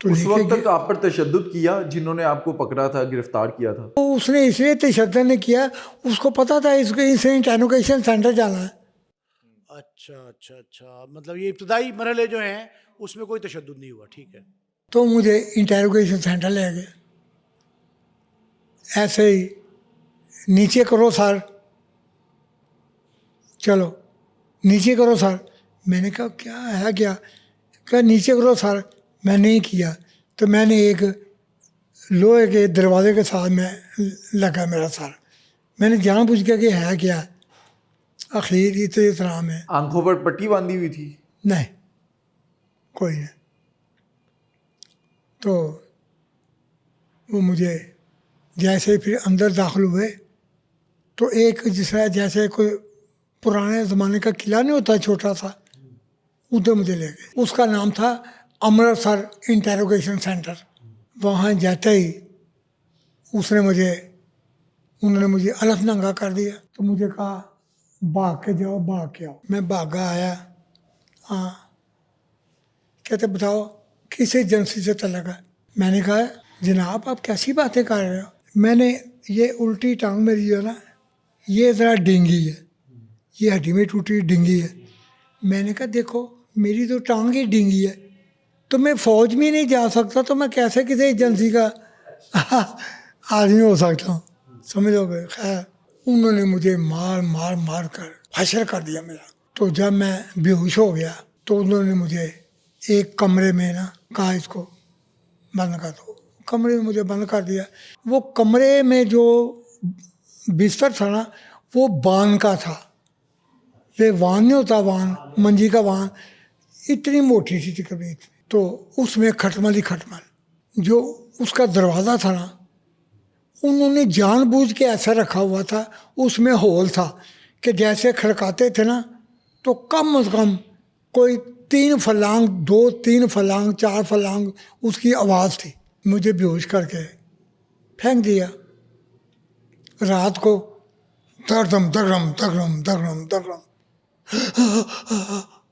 तो उस वक्त तक आप पर तशद्दुद किया जिन्होंने आपको पकड़ा था, गिरफ्तार किया था? तो उसने इसलिए तशद्दुद ने किया, उसको पता था इसको इसे इंटेरोगेशन सेंटर जाना है। अच्छा, मतलब ये इब्तदाई मरहले जो हैं उसमें कोई तशद्दुद नहीं हुआ, ठीक है। तो मुझे इंटेरोगेशन सेंटर ले गए, ऐसे ही नीचे करो सर, चलो नीचे करो सर। मैंने कहा क्या है क्या, कहा नीचे करो सर। मैं नहीं किया तो मैंने एक लोहे के दरवाजे के साथ में लगा मेरा सर। मैंने जानबूझ के कि है क्या, आखिर इतने तरह में आंखों पर पट्टी बांधी हुई थी? नहीं, कोई नहीं। तो वो मुझे जैसे फिर अंदर दाखिल हुए तो एक जिसरा जैसे कोई पुराने ज़माने का किला नहीं होता छोटा सा, उधर मुझे ले गए। उसका नाम था अमृतसर इंटेरोगेशन सेंटर। वहाँ जाते ही उन्होंने मुझे अलग नंगा कर दिया। तो मुझे कहा भाग के जाओ, भाग के आओ। मैं भागा आया। हाँ, कहते बताओ किस एजेंसी से तलक है। मैंने कहा जनाब आप कैसी बातें कर रहे हो। मैंने ये उल्टी टांग मेरी जो है ना, ये ज़रा डिंगी है, ये हड्डी में टूटी डिंगी है। मैंने कहा देखो मेरी तो टांग ही डिंगी है, तो मैं फ़ौज में नहीं जा सकता, तो मैं कैसे किसी एजेंसी का आदमी हो सकता हूँ, समझोगे। खैर उन्होंने मुझे मार मार मार कर हशर कर दिया मेरा। तो जब मैं बेहोश हो गया तो उन्होंने मुझे एक कमरे में ना कहा इसको बंद कर दो। कमरे में मुझे बंद कर दिया। वो कमरे में जो बिस्तर था ना वो वान का था। ये वान नहीं होता, वान मंजी का वान, इतनी मोटी सी थी कभी। तो उसमें खटमल ही खटमल। जो उसका दरवाज़ा था ना उन्होंने जानबूझ के ऐसा रखा हुआ था, उसमें होल था कि जैसे खड़काते थे ना तो कम से कम कोई 3 फलांग, 2-3 फलांग, 4 फलांग उसकी आवाज़ थी। मुझे बेहोश करके फेंक दिया। रात को दगड़म दगड़म दगड़म दगड़म दगड़म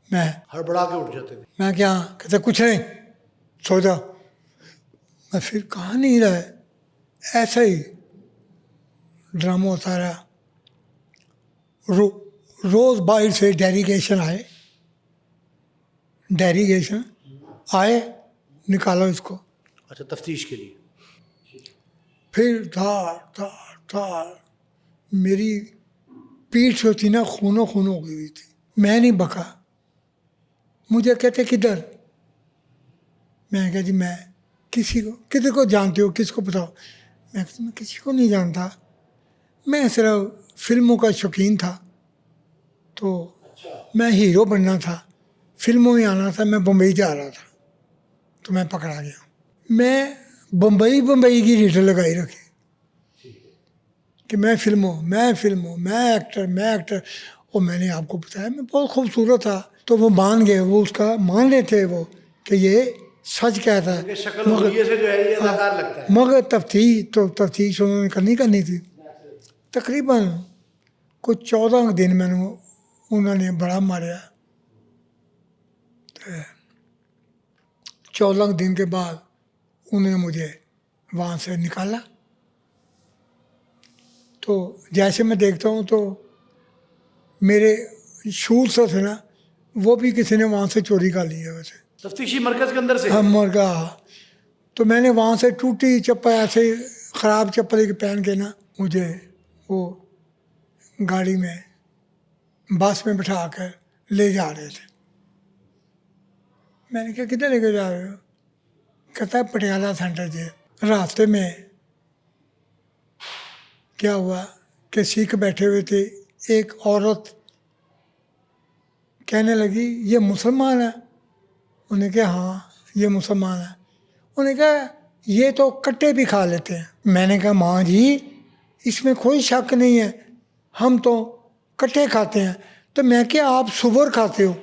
मैं हड़बड़ा के उठ जाते थे। मैं क्या कहते कुछ नहीं, सो जा। मैं फिर कहाँ नहीं रहा, ऐसा ही ड्रामा होता रहा। रोज़ बाहर से डेलीगेशन आए, निकालो इसको। अच्छा, तफ्तीश के लिए। फिर धार धार धार मेरी पीठ जो थी ना खूनो खून हो गई थी। मैं नहीं बका। मुझे कहते किधर। मैं कहा जी मैं किसी को जानते हो, किसको बताओ। मैं कहती मैं किसी को नहीं जानता, मैं सिर्फ फिल्मों का शौकीन था, तो मैं हीरो बनना था, फिल्मों में आना था, मैं बम्बई जा रहा था, तो मैं पकड़ा गया। मैं बम्बई की रीटें लगाई रखी कि मैं एक्टर। और मैंने आपको बताया मैं बहुत खूबसूरत था, तो वो मान गए, वो उसका मान रहे थे वो कि ये सच कहता है। शक्ल हुलिये से जो है ये अदाकार लगता है। मगर तफ्तीश उन्होंने करनी थी। तकरीबन कुछ 14 दिन मैंने उन्होंने बड़ा मारा। 14 दिन के बाद उन्होंने मुझे वहाँ से निकाला। तो जैसे मैं देखता हूँ तो मेरे शूज़ थे ना वो भी किसी ने वहाँ से चोरी कर लिए वैसे। तफ्तीशी मरकज के अंदर से हम मर गया। तो मैंने वहाँ से टूटी चप्पल, ऐसे ख़राब चप्पल पहन के ना मुझे वो गाड़ी में बस में बिठा कर ले जा रहे थे। मैंने कहा किधर लेके जा रहे हो। कहता है पटियाला सेंटर जेल। रास्ते में क्या हुआ कि सिख बैठे हुए थे, एक औरत कहने लगी ये मुसलमान है। उन्हें कहा हाँ ये मुसलमान है। उन्हें कहा ये तो कट्टे भी खा लेते हैं। मैंने कहा माँ जी इसमें कोई शक नहीं है, हम तो कट्टे खाते हैं। तो मैं क्या आप सुअर खाते हो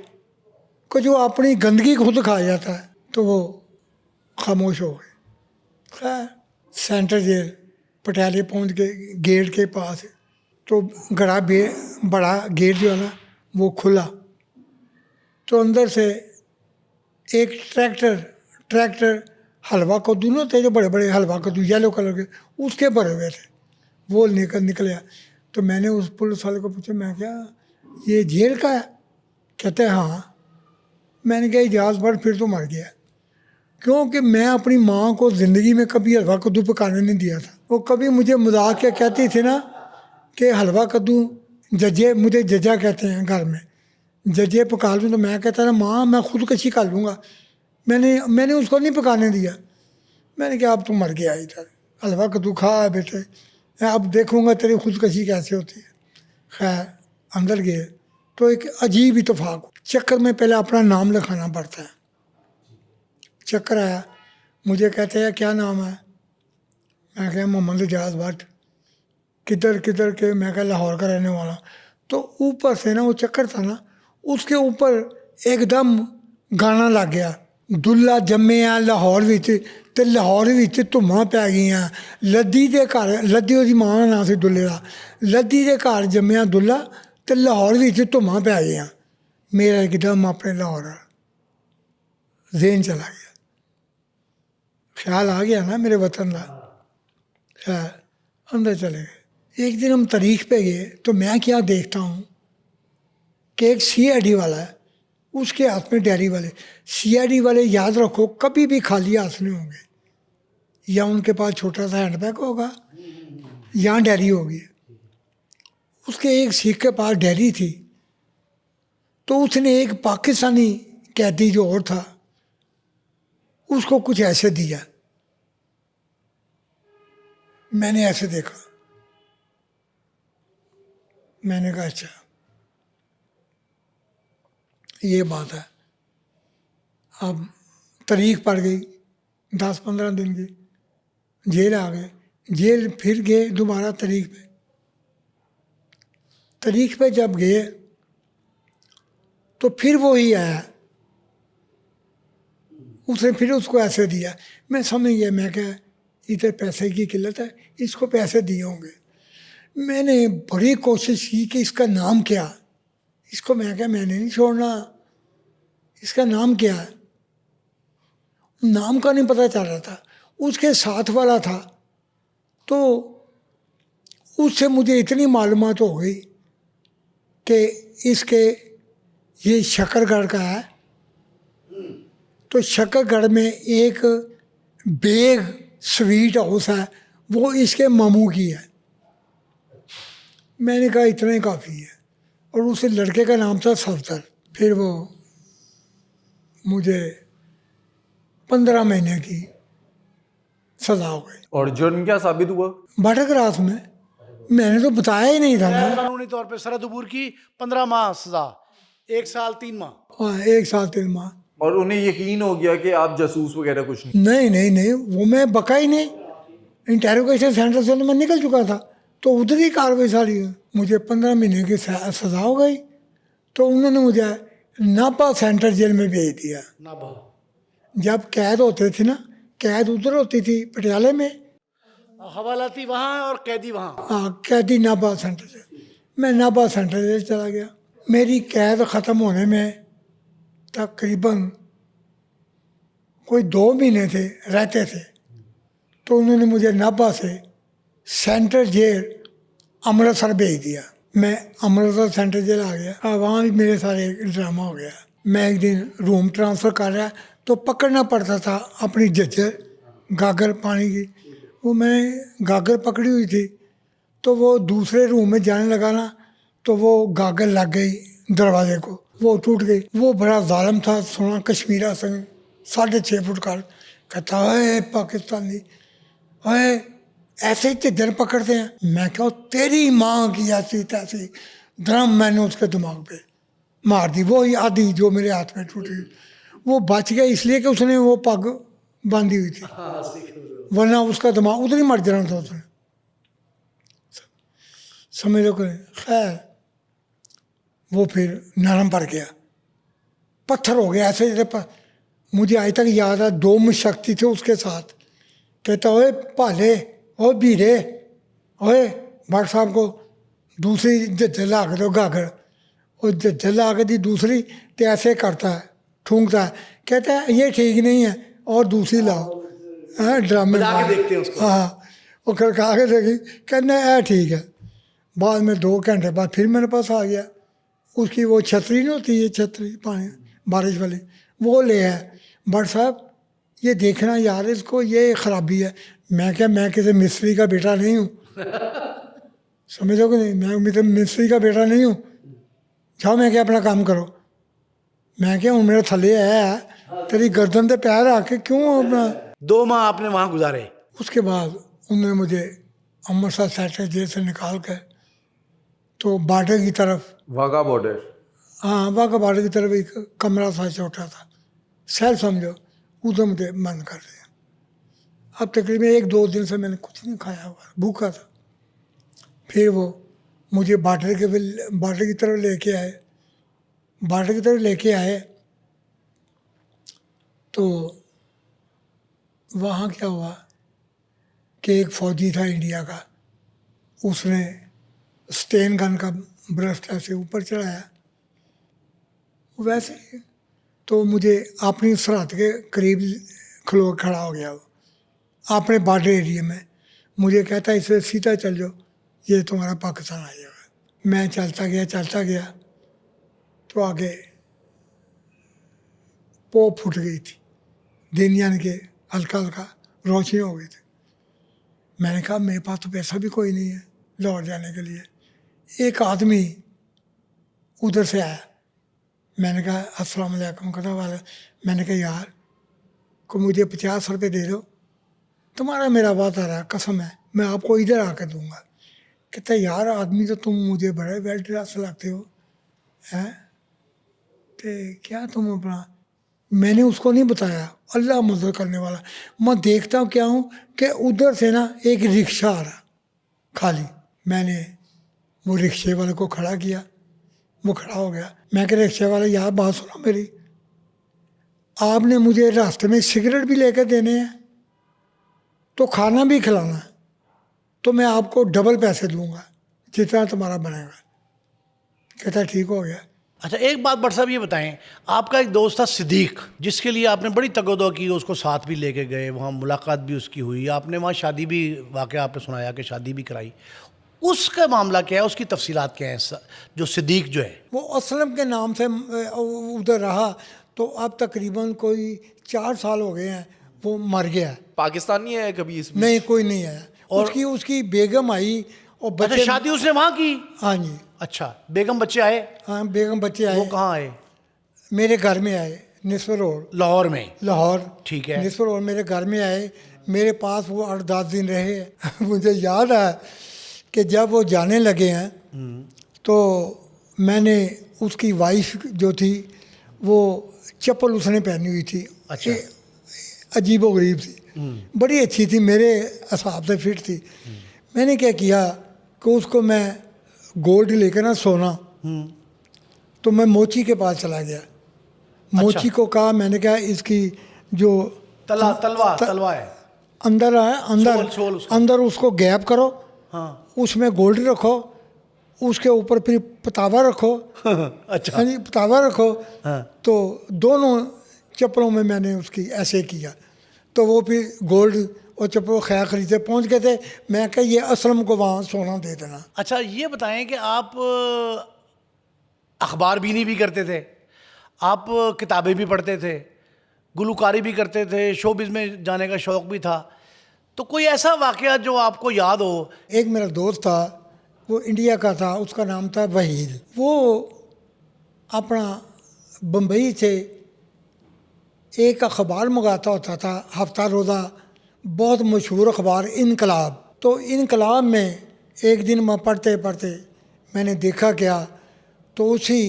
कि जो अपनी गंदगी खुद खा जाता है। तो वो खामोश हो गए। खैर सेंटर जेल पटियाले पहुंच के गेट के पास तो बड़ा गेट जो है ना वो खुला। तो अंदर से एक ट्रैक्टर हलवा कद्दू ना थे, जो बड़े बड़े हलवा कद्दू येलो कलर के उसके भरे हुए थे, वो निकले। तो मैंने उस पुलिस वाले को पूछा, मैं क्या ये जेल का है। कहते हैं हाँ। मैंने कहा इजाज़ बट फिर तो मर गया, क्योंकि मैं अपनी माँ को ज़िंदगी में कभी हलवा कद्दू पकाने नहीं दिया था। वो कभी मुझे मजाक के कहती थी ना कि हलवा कद्दू जजे, मुझे जजा कहते हैं घर में, जजे पका लूँ, तो मैं कहता था माँ मैं खुदकशी कर लूँगा, मैंने उसको नहीं पकाने दिया। मैंने कहा अब तू मर गया इधर, हलवा कद्दू खा है बेटे, अब देखूँगा तेरी खुदकशी कैसे होती है। खैर अंदर गए तो एक अजीब इतफाक, चक्कर में पहले अपना नाम लिखाना पड़ता है। चक्कर आया, मुझे कहते हैं क्या नाम है, मैं कहा मोहम्मद एजाज भट्ट। किधर किधर के, मैं कहा लाहौर का रहने वाला। तो ऊपर से ना वो चक्कर था ना, उसके ऊपर एकदम गाना लग गया, दुल्ला जम्मिया लाहौर विच ते लाहौर विच धुम्मां पै गईयां, लद्दी दे घर, लद्दी उसदी मां दा नाम सी दुल्ले दा, लद्दी दे घर जम्मिया दुल्ला ते लाहौर विच धुम्मां पै गईयां। मेरा एकदम अपने लाहौर ज़हन चला गया, ख्याल आ गया ना मेरे वतन का। खैर अंदर चले गए। एक दिन हम तारीख पे गए तो मैं क्या देखता हूँ कि एक CID वाला है, उसके हाथ में डायरी वाले। CID वाले याद रखो कभी भी खाली हाथ नहीं होंगे, या उनके पास छोटा सा हैंडबैग होगा या डायरी होगी। उसके एक सिख के पास डायरी थी, तो उसने एक पाकिस्तानी कैदी जो और था उसको कुछ ऐसे दिया। मैंने ऐसे देखा, मैंने कहा अच्छा ये बात है। अब तारीख पड़ गई, 10-15 दिन की, जेल आ गए। जेल फिर गए दोबारा तारीख पे। तारीख पे जब गए तो फिर वही आया, उसने फिर उसको ऐसे दिया। मैं समझ गया, मैं क्या इधर पैसे की किल्लत है, इसको पैसे दिए होंगे। मैंने बड़ी कोशिश की कि इसका नाम क्या, इसको मैं क्या मैंने नहीं छोड़ना, इसका नाम क्या है। नाम का नहीं पता चल रहा था। उसके साथ वाला था, तो उससे मुझे इतनी मालूमात हो गई कि इसके ये शकरगढ़ का है। तो शकरगढ़ में एक बेग स्वीट हाउस है, वो इसके मामू की है। मैंने कहा इतना ही काफ़ी है। और उस लड़के का नाम था सफदर। फिर वो मुझे 15 महीने की सज़ा हो गई। और जुर्म क्या साबित हुआ? बटरग्रास में मैंने तो बताया ही नहीं था ना। कानूनी तौर पे सरहद अबूर की 15 माह सजा, 1 साल 3 माह। 1 साल 3 माह। और उन्हें यकीन हो गया कि आप जासूस वगैरह कुछ नहीं? नहीं नहीं नहीं, वो मैं बका ही नहीं। इंटेरोगेशन सेंटर से तो मैं निकल चुका था, तो उधर ही कार्रवाई सारी हुई। मुझे 15 महीने की सज़ा हो गई। तो उन्होंने मुझे नापा सेंटर जेल में भेज दिया। जब कैद होते थे ना, कैद उधर होती थी पटियाले में, हवालाती वहाँ और कैदी वहाँ। हाँ, कैदी नाभा सेंटर से। मैं नाभा सेंटर से चला गया। मेरी कैद ख़त्म होने में तकरीबन कोई 2 महीने थे रहते थे। तो उन्होंने मुझे नाभा से सेंटर जेल अमृतसर भेज दिया। मैं अमृतसर सेंटर जेल आ गया। वहाँ भी मेरे सारे ड्रामा हो गया। मैं एक दिन रूम ट्रांसफ़र कर रहा तो पकड़ना पड़ता था अपनी जज्जर गागर पानी की। वो मैंने गागर पकड़ी हुई थी, तो वो दूसरे रूम में जाने लगा ना, तो वो गागर लग गई दरवाजे को, वो टूट गई। वो बड़ा जालिम था, सोना कश्मीरा संग 6.5 फुट का। कहता है पाकिस्तानी, अरे ऐसे ही चिद्दर पकड़ते हैं। मैं क्या तेरी माँ की ऐसी तैसी धर्म मैंने उसके दिमाग पे मार दी। वो ही आधी जो मेरे हाथ में टूटी, वो बच गया इसलिए कि उसने वो पग बांधी हुई थी, वरना उसका दिमाग उधर ही मर जाना था उसने। समझ लो। खैर वो फिर नरम पड़ गया, पत्थर हो गया ऐसे जैसे। मुझे आज तक याद है 2 मुशक्ति थे उसके साथ। कहता ओए भाले, ओ बीरे, ओए भट्ट साहब को दूसरी जज्जर ला के दो गागर। और जज्जर ला के दी दूसरी, तो ऐसे करता है, ठूंकता है, कहता है ये ठीक नहीं है और दूसरी लाओ। हाँ, ड्रामे देखते हैं उसको। हाँ, वो खड़का के देखी, कहना है ठीक है। बाद में 2 घंटे बाद फिर मेरे पास आ गया। उसकी वो छतरी नहीं होती है, छतरी पानी बारिश वाली, वो ले आए। बट साहब ये देखना यार इसको, ये खराबी है। मैं क्या, मैं किसी मिस्त्री का बेटा नहीं हूँ, समझो कि नहीं, मैं मिस्त्री का बेटा नहीं हूँ। जाओ, मैं क्या अपना काम करो। मैं क्या हूँ, मेरा थले है, तेरी गर्दन पे पैर आके क्यों अपना। 2 माह आपने वहाँ गुजारे। उसके बाद उन्होंने मुझे अमृतसर सेक्टर जेल से निकाल कर तो बाटे की तरफ, वाघा बॉर्डर। हाँ वाघा बाटे की तरफ एक कमरा था, छोटा था, सेल समझो, उधर मुझे बंद कर दिया। अब तकरीबन 1-2 दिन से मैंने कुछ नहीं खाया हुआ, भूखा था। फिर वो मुझे बाटे की तरफ लेके आए। बाटे की तरफ लेके आए तो वहाँ क्या हुआ कि एक फौजी था इंडिया का, उसने स्टेन गन का ब्रश ऐसे ऊपर चढ़ाया, वैसे ही तो मुझे अपनी सरहद के करीब खलो खड़ा हो गया वो, अपने बॉर्डर एरिया में। मुझे कहता है इससे सीधा चल जाओ, ये तुम्हारा पाकिस्तान आ जाएगा। मैं चलता गया तो आगे पो फूट गई थी, दिन यानी कि हल्का हल्का रोशनी हो गई थी। मैंने कहा मेरे पास तो पैसा भी कोई नहीं है लाहौर जाने के लिए। एक आदमी उधर से आया, मैंने कहा अस्सलाम वालेकुम, कहता वाले। मैंने कहा यार को मुझे 50 रुपये दे दो, तुम्हारा मेरा वादा रहा, कसम है, मैं आपको इधर आकर दूंगा। कहता यार आदमी तो तुम मुझे बड़े वेल ड्रेस लगते हो, हैं तो क्या तुम अपना। मैंने उसको नहीं बताया, अल्लाह मदद करने वाला। मैं देखता हूँ क्या हूँ कि उधर से ना एक रिक्शा आ रहा खाली। मैंने वो रिक्शे वाले को खड़ा किया, वो खड़ा हो गया। मैं कह रिक्शे वाले यार बात सुनो मेरी, आपने मुझे रास्ते में सिगरेट भी लेकर देने हैं तो खाना भी खिलाना है, तो मैं आपको डबल पैसे दूंगा जितना तुम्हारा बनेगा। कहता ठीक हो गया। अच्छा, एक बात भट्ट साहब ये बताएं, आपका एक दोस्त था सिद्दीक, जिसके लिए आपने बड़ी तगोदो की, उसको साथ भी लेके गए, वहाँ मुलाकात भी उसकी हुई, आपने वहाँ शादी भी, वाकया आपने सुनाया कि शादी भी कराई। उसका मामला क्या है, उसकी तफसीलात क्या है? जो सिद्दीक जो है वो असलम के नाम से उधर रहा, तो अब तकरीबन कोई 4 साल हो गए हैं, वो मर गया है। पाकिस्तान नहीं आया कभी इसमें? नहीं, कोई नहीं आया। और उसकी बेगम आई और अच्छा, बच्चे। शादी उसने वहाँ की? हाँ जी। अच्छा, बेगम बच्चे आए? हाँ बेगम बच्चे वो आए, कहाँ आए? मेरे घर में आए, निस्फर रोड लाहौर में? लाहौर, ठीक है। निस्फर रोड मेरे घर में आए, मेरे पास वो 8-10 दिन रहे। मुझे याद है कि जब वो जाने लगे हैं तो मैंने उसकी वाइफ जो थी वो चप्पल उसने पहनी हुई थी। अच्छा। अजीबो गरीब थी, बड़ी अच्छी थी, मेरे हिसाब से फिट थी। मैंने क्या किया कि उसको मैं गोल्ड लेकर ना सोना, तो मैं मोची के पास चला गया। मोची को कहा, मैंने कहा इसकी जो तलवा है, अंदर है, सोल उसका। अंदर उसको गैप करो, हाँ। उसमें गोल्ड रखो, उसके ऊपर फिर पतावा रखो। अच्छा। हाँ जी, पतावा रखो। हाँ। तो दोनों चप्पलों में मैंने उसकी ऐसे किया, तो वो फिर गोल्ड और चप्पल खैर खरीदे पहुंच गए थे। मैं कहा ये असलम को वहाँ सोना दे देना। अच्छा, ये बताएं कि आप अखबार बीनी भी करते थे, आप किताबें भी पढ़ते थे, गुलकारी भी करते थे, शोबिज़ में जाने का शौक़ भी था, तो कोई ऐसा वाक़या जो आपको याद हो? एक मेरा दोस्त था, वो इंडिया का था, उसका नाम था वहीद। वो अपना बम्बई से एक अखबार मंगाता होता था, हफ्ता रोज़ा, बहुत मशहूर अखबार इनकलाब। तो इनकलाब में एक दिन मैं पढ़ते पढ़ते मैंने देखा क्या, तो उसी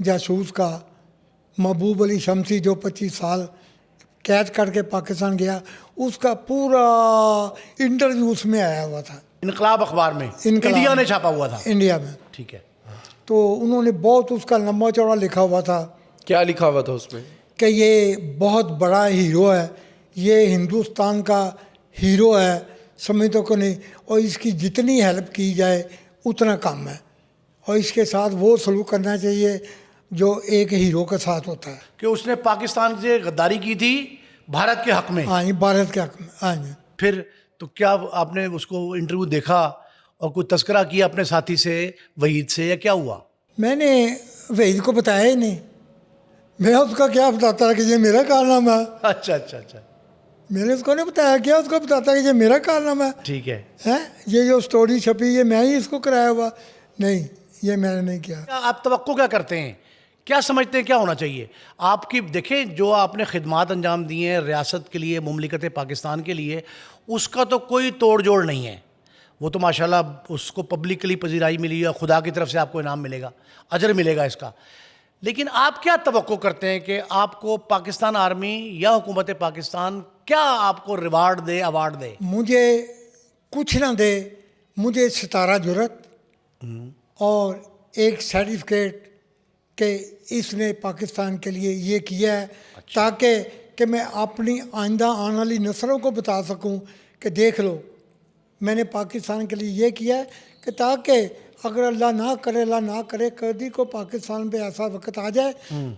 जासूस का महबूब अली शमसी जो 25 साल कैद करके पाकिस्तान गया, उसका पूरा इंटरव्यू उसमें आया हुआ था। इनकलाब अखबार में? इनकलाब इंडिया ने छापा हुआ था? इंडिया में। ठीक है। तो उन्होंने बहुत उसका लंबा चौड़ा लिखा हुआ था क्या लिखा हुआ था उसमें? कि ये बहुत बड़ा हीरो है, ये हिंदुस्तान का हीरो है, समझो को नहीं, और इसकी जितनी हेल्प की जाए उतना कम है, और इसके साथ वो सलूक करना चाहिए जो एक हीरो के साथ होता है। कि उसने पाकिस्तान से गद्दारी की थी भारत के हक में? हाँ जी, भारत के हक में। हाँ जी। फिर तो क्या आपने उसको इंटरव्यू देखा और कोई तस्करा किया अपने साथी से, वहीद से, या क्या हुआ? मैंने वहीद को बताया ही नहीं। मैं उसका क्या बताता कि ये मेरा कारनामा है। अच्छा अच्छा अच्छा, मैंने उसको नहीं बताया, क्या उसको बताता कि ये मेरा कारनामा है। ठीक है। हैं, ये जो स्टोरी छपी ये मैं ही इसको कराया हुआ, नहीं ये मैंने नहीं किया। क्या आप तवक्को क्या करते हैं, क्या समझते हैं क्या होना चाहिए आपकी? देखें, जो आपने खिदमात अंजाम दी हैं रियासत के लिए, मुमलिकत पाकिस्तान के लिए, उसका तो कोई तोड़ जोड़ नहीं है। वो तो माशाल्लाह उसको पब्लिकली पजीराई मिली है, खुदा की तरफ से आपको इनाम मिलेगा, अजर मिलेगा इसका। लेकिन आप क्या तवक्को करते हैं कि आपको पाकिस्तान आर्मी या हुकूमत पाकिस्तान क्या आपको रिवार्ड दे, अवार्ड दे? मुझे कुछ ना दे, मुझे सितारा जुरत और एक सर्टिफिकेट कि इसने पाकिस्तान के लिए ये किया है, ताकि कि मैं अपनी आइंदा आने वाली नस्लों को बता सकूं कि देख लो मैंने पाकिस्तान के लिए ये किया है, कि ताकि अगर अल्लाह ना करे कभी को पाकिस्तान पे ऐसा वक्त आ जाए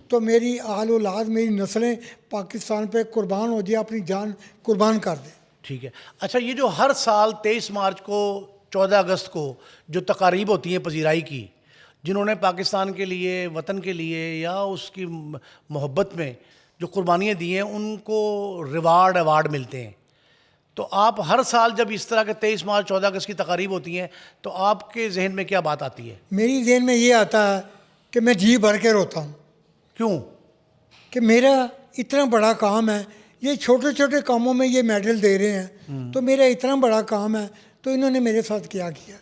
तो मेरी आल औलाद, मेरी नस्लें पाकिस्तान पे कुर्बान हो जाए, अपनी जान कुर्बान कर दे। ठीक है। अच्छा, ये जो हर साल 23 मार्च को, 14 अगस्त को जो तकारीब होती हैं पजीराई की, जिन्होंने पाकिस्तान के लिए, वतन के लिए या उसकी मोहब्बत में जो कुर्बानियाँ दी हैं, उनको रिवार्ड अवार्ड मिलते हैं। तो आप हर साल जब इस तरह के 23 मार्च 14 अगस्त की तकारीब होती हैं तो आपके जहन में क्या बात आती है? मेरी जहन में ये आता है कि मैं जी भर के रोता हूँ क्यों? कि मेरा इतना बड़ा काम है, ये छोटे छोटे कामों में ये मेडल दे रहे हैं, तो मेरा इतना बड़ा काम है, तो इन्होंने मेरे साथ क्या किया,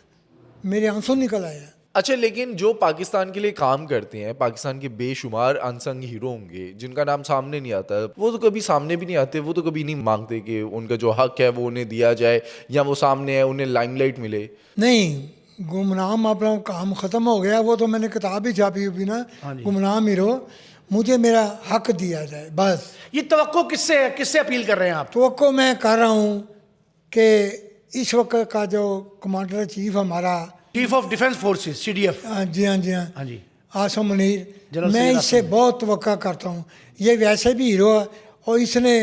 मेरे आंसू निकल आए हैं। अच्छा, लेकिन जो पाकिस्तान के लिए काम करते हैं, पाकिस्तान के बेशुमार अनसंग हीरो होंगे जिनका नाम सामने नहीं आता, वो तो कभी सामने भी नहीं आते, वो तो कभी नहीं मांगते कि उनका जो हक है वो उन्हें दिया जाए या वो सामने है, उन्हें लाइमलाइट मिले। नहीं, गुमनाम अपना काम ख़त्म हो गया, वो तो मैंने किताब ही छापी हुई ना, गुमनाम हीरो, मुझे मेरा हक दिया जाए बस। ये तवक्को किससे अपील कर रहे हैं आप? तो मैं कर रहा हूँ कि इस वक्त का जो कमांडर चीफ हमारा, chief of defence forces, CDF। जी हाँ, जी हाँ, हाँ जी, आसम मुनीर, जनरल मैं सैयद इससे बहुत तवक्का करता हूँ। ये वैसे भी हीरो है और इसने,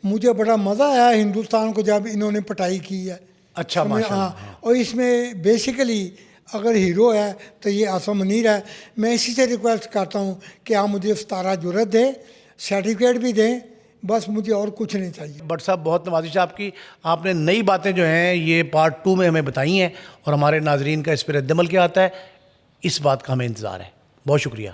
मुझे बड़ा मज़ा आया हिंदुस्तान को जब इन्होंने पटाई की है। अच्छा, माशाल्लाह। हाँ, और इसमें बेसिकली अगर हीरो है तो ये आसम मुनीर है। मैं इसी से रिक्वेस्ट करता हूँ कि आप मुझे 17 जुरत दें, सर्टिफिकेट भी दें, बस मुझे और कुछ नहीं चाहिए। भट्ट साहब, बहुत नवाजिश आपकी, आपने नई बातें जो हैं ये पार्ट 2 में हमें बताई हैं और हमारे नाजरीन का इस पर रद्द अमल क्या आता है, इस बात का हमें इंतज़ार है। बहुत शुक्रिया।